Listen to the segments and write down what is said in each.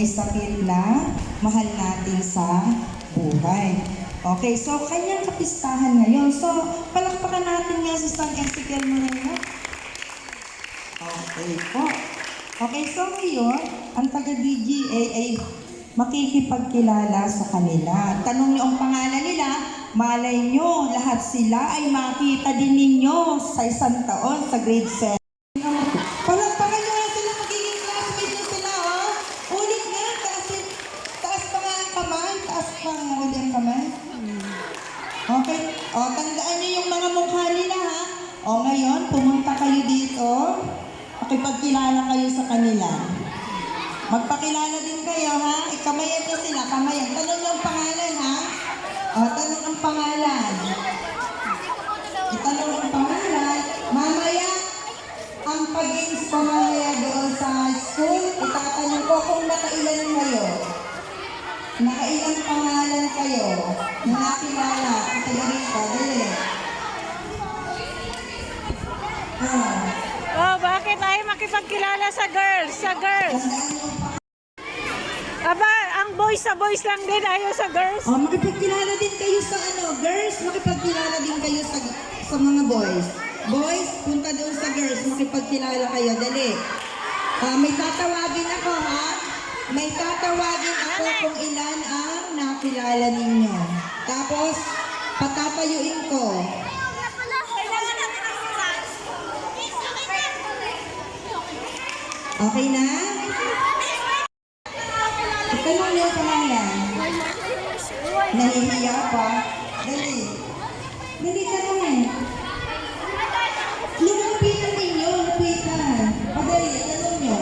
may sakit na mahal natin sa buhay. Okay, so kanyang kapistahan ngayon. So, palakpakan natin nga si San Ezekiel Moreno. Okay po. Okay, so ngayon, ang taga-DGA ay makikipagkilala sa kanila. Tanong niyo ang pangalan nila, malay nyo, lahat sila ay makita din ninyo sa isang taon sa grade 7. Palakpakan nyo nga sila, magiging classmate nyo sila, oh. Ulit nga, taas pa nga ang kamay, taas pa nga ulit ang kamay. Okay, o, tandaan nyo yung mga mukha nila, ha. O, ngayon, pumunta kayo dito, makipagkilala kayo sa kanila. Magpakilala din kayo, ha? Ikamayan nyo sila, kamayan. Tanong nyo ang pangalan, ha? O, tanong ang pangalan. Itanong ang pangalan. Mamaya, ang pag-ins ko mamaya doon sa school, itatanong ko kung nakailan kayo. Nakailang pangalan kayo. Nakilala. Tayo rito, dali. Oh, bakit ay makipagkilala sa girls? Sa girls. Aba, ang boys sa boys lang din, ayaw sa girls. Oh, makipagkilala din kayo sa girls, makipagkilala din kayo sa mga boys. Boys, punta doon sa girls, makipagkilala kayo, dali. May tatawagin ako, ha? May tatawagin ako kung ilan ang nakilala ninyo. Tapos, patatayuin ko. Okay na? Itanong niyo pangalan. Nahihiya pa? Dali. Dali tanongin. Lumapitan ninyo, lupitan. Padali, tanong niyo.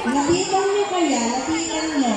Lapitan niyo kaya, lapitan niyo.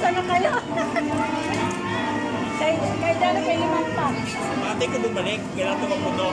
Asa na kayo? Kay Dala, kay Limang pa. Ate ko bumalik, kailangan ito mapuno.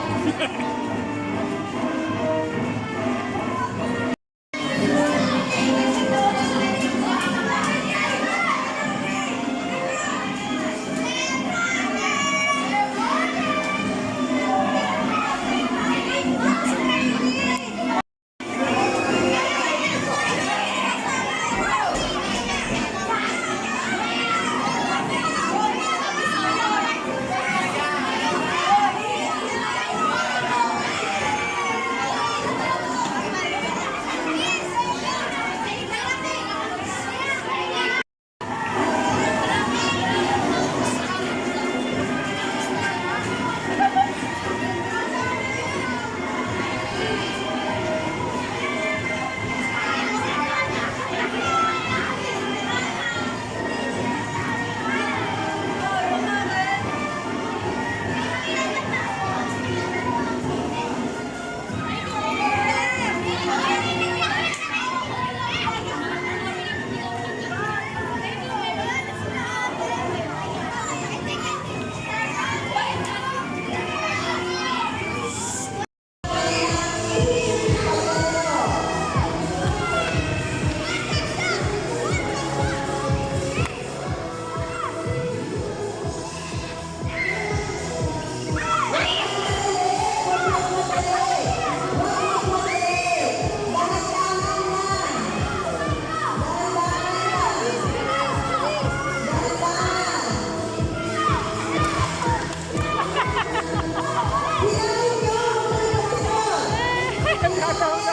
Nagkataon sa